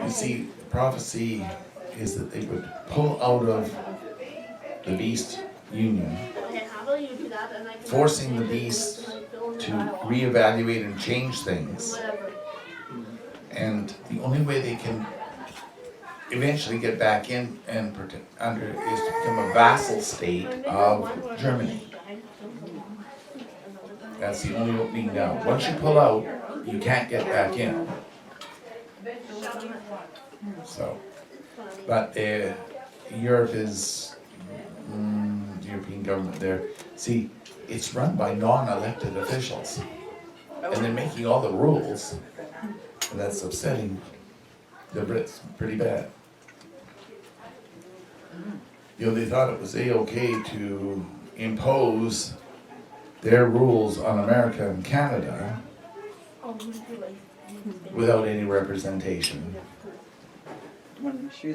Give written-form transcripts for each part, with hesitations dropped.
You see, the prophecy is that they would pull out of the beast union, forcing the beast to reevaluate and change things. And the only way they can eventually get back in and under is to become a vassal state of Germany. That's the only opening now. Once you pull out, you can't get back in. So, but Europe is, the European government there, see, it's run by non-elected officials. And they're making all the rules, and that's upsetting the Brits pretty bad. You know, they thought it was A-okay to impose their rules on America and Canada without any representation.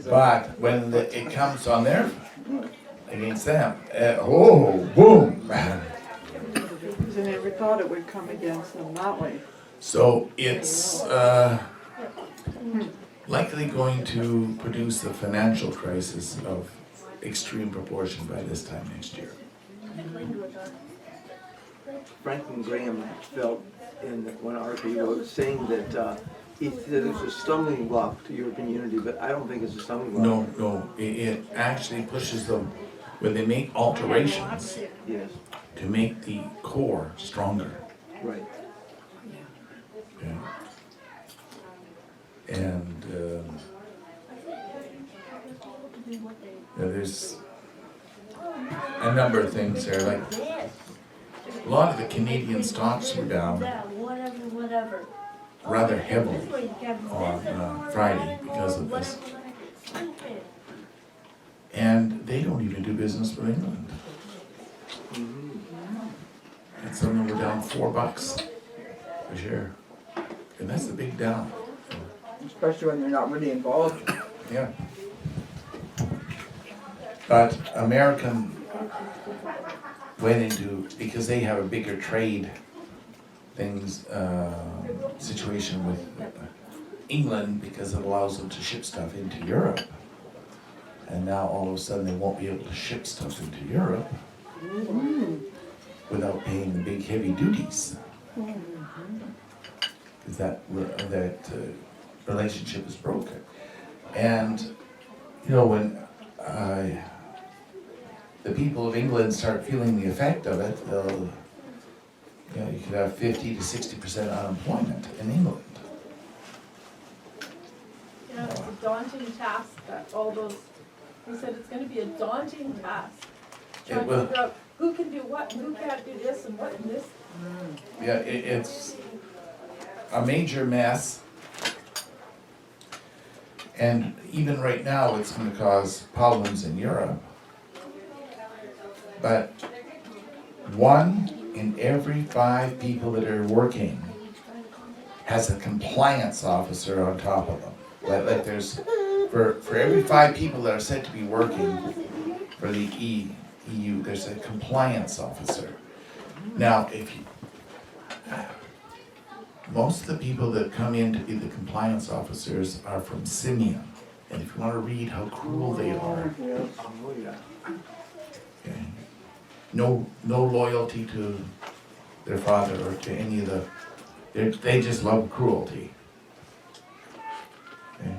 But when it comes on their, against them, boom! They never thought it would come against them that way. So it's likely going to produce a financial crisis of extreme proportion by this time next year. Franklin Graham felt in one article he wrote saying that there's a stumbling block to European unity, but I don't think it's a stumbling block. No, it actually pushes them when they make alterations Yes. to make the core stronger. Right. Okay. And there's a number of things there, like a lot of the Canadian stocks were down rather heavily on Friday because of this. And they don't even do business with England. And some of them were down $4 a share. And that's a big down. Especially when they're not really involved. Yeah. But American went into, because they have a bigger trade situation with England, because it allows them to ship stuff into Europe. And now all of a sudden they won't be able to ship stuff into Europe without paying the big heavy duties. Because that relationship is broken. And, you know, when the people of England start feeling the effect of it, they'll, you know, you could have 50 to 60% unemployment in England. You know, it's a daunting task that all those, he said it's gonna be a daunting task. Trying to figure out who can do what, and who can't do this and what and this. Yeah, it's a major mess. And even right now, it's going to cause problems in Europe. But 1 in every 5 people that are working has a compliance officer on top of them. Like there's, for every 5 people that are said to be working for the EU, there's a compliance officer. Now, most of the people that come in to be the compliance officers are from Simeon. And if you want to read how cruel they are, okay, no loyalty to their father or to any of they just love cruelty. Okay.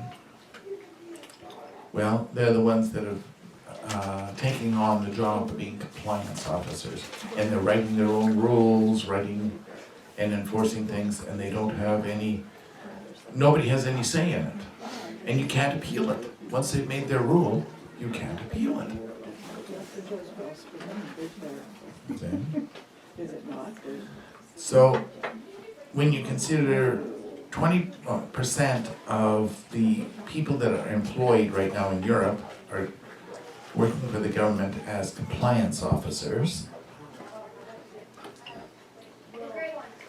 Well, they're the ones that are taking on the job of being compliance officers. And they're writing their own rules, and enforcing things, and they don't have nobody has any say in it. And you can't appeal it. Once they've made their rule, you can't appeal it. Okay. Is it not? So, when you consider 20% of the people that are employed right now in Europe are working for the government as compliance officers,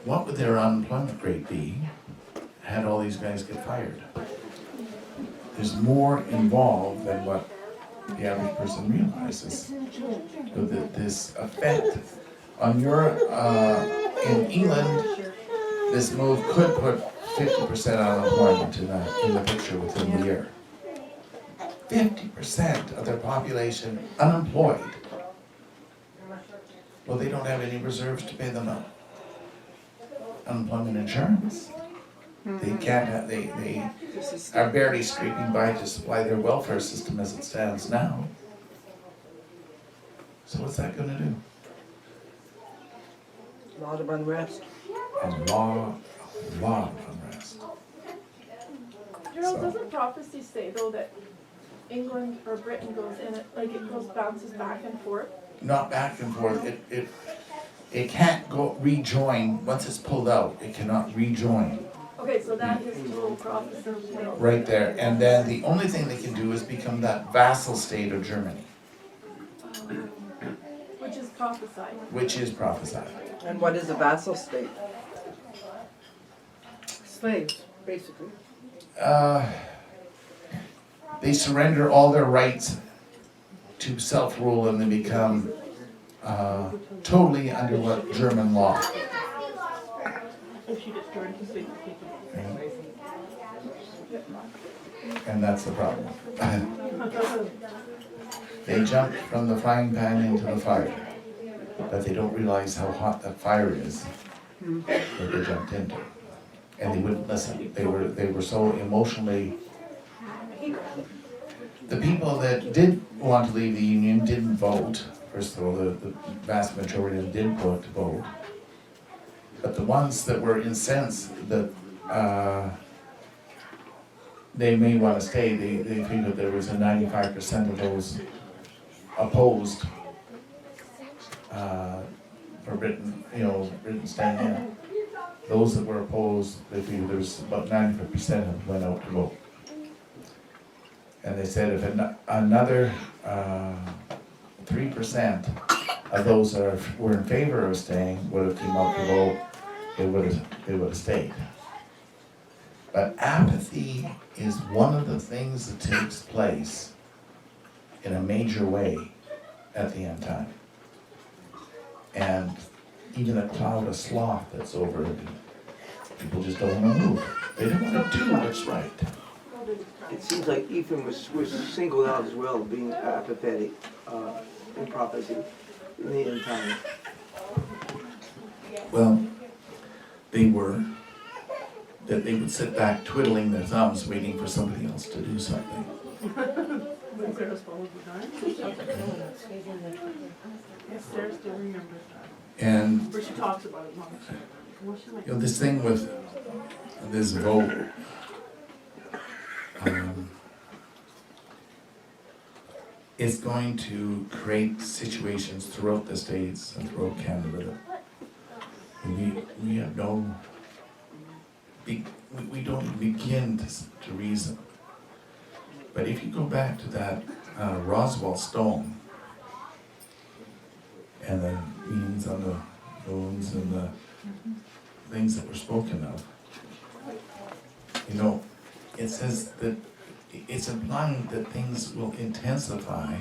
what would their unemployment rate be had all these guys get fired? There's more involved than what the average person realizes. This effect on Europe, in England, this move could put 50% unemployment in the picture within the year. 50% of their population unemployed. Well, they don't have any reserves to pay them unemployment insurance. They can't have, they are barely scraping by to supply their welfare system as it stands now. So what's that gonna do? A lot of unrest. A lot of unrest. Gerald, So- doesn't prophecy say though that England or Britain goes in it, like it goes bounces back and forth? Not back and forth, it can't go rejoin, once it's pulled out, it cannot rejoin. Okay, so that is total prophecy. Right there, and then the only thing they can do is become that vassal state of Germany, Which is prophesied. which is prophesied. And what is a vassal state? Slaves, basically. They surrender all their rights to self-rule and they become totally under what German law. And that's the problem. They jump from the frying pan into the fire, but they don't realize how hot that fire is that they jumped into. And they wouldn't listen. They were so emotionally. The people that did want to leave the Union didn't vote. First of all, the vast majority of them did go out to vote. But the ones that were incensed that they may want to stay, they figured there was a 95% of those opposed for Britain, Britain staying in. Those that were opposed, they figured there was about 95% of them went out to vote. And they said if another 3% of those that were in favor of staying would have came out to vote, they would have stayed. But apathy is one of the things that takes place in a major way at the end time. And even a cloud of sloth that's over it, people just don't want to move. They don't want to do what's right. It seems like Ephraim was singled out as well, being apathetic in prophecy in the end time. Well, they were, that they would sit back twiddling their thumbs waiting for somebody else to do something. Yes, Sarah still remembers that. And Where she talks about it, Mom. this thing with this vote, is going to create situations throughout the states and throughout Canada. And we have no, we don't even begin to reason. But if you go back to that Roswell stone and the meanings on the bones and the things that were spoken of, it says that it's implying that things will intensify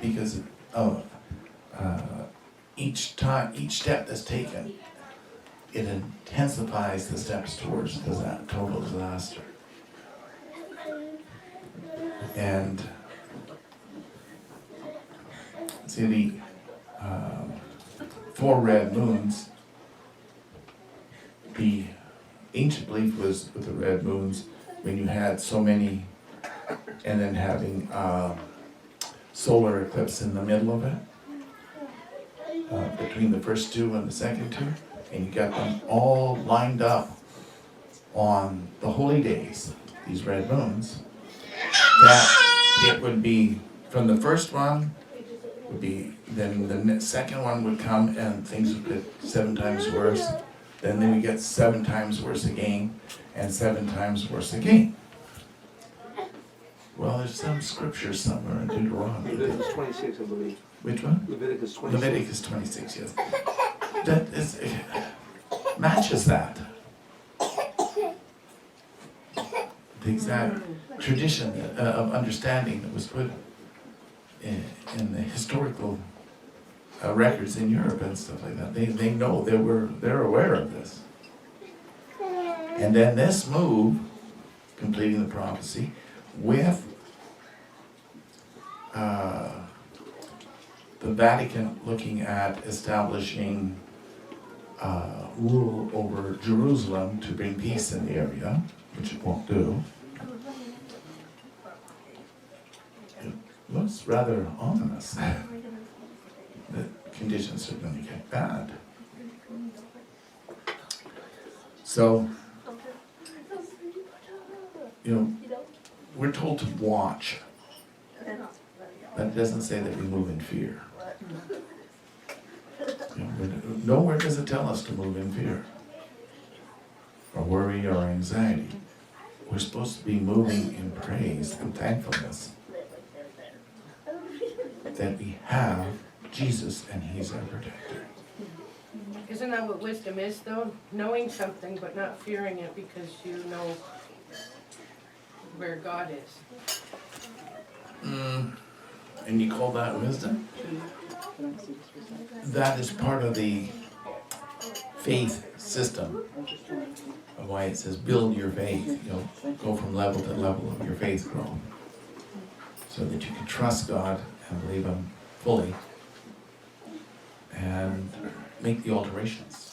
because of each step that's taken, it intensifies the steps towards total disaster. And see the 4 red moons, the ancient belief was with the red moons, when you had so many, and then having solar eclipse in the middle of it, between the first 2 and the second 2, and you got them all lined up on the holy days, these red moons, that it would be, from the first one, would be, then the second one would come and things would get 7 times worse. Then they would get 7 times worse again, and 7 times worse again. Well, there's some scripture somewhere in Deuteronomy. Leviticus 26, I believe. Which one? Leviticus 26. Leviticus 26, yes. That is, matches that. The exact tradition of understanding that was put in the historical records in Europe and stuff like that. They know, they're aware of this. And then this move, completing the prophecy, with the Vatican looking at establishing rule over Jerusalem to bring peace in the area, which it won't do. It looks rather ominous that conditions are going to get bad. So, we're told to watch, but it doesn't say that we move in fear. Nowhere does it tell us to move in fear, or worry, or anxiety. We're supposed to be moving in praise and thankfulness that we have Jesus and He's our protector. Isn't that what wisdom is, though? Knowing something but not fearing it because you know where God is. And you call that wisdom? That is part of the faith system, of why it says build your faith. Go from level to level of your faith growth, so that you can trust God and believe Him fully and make the alterations.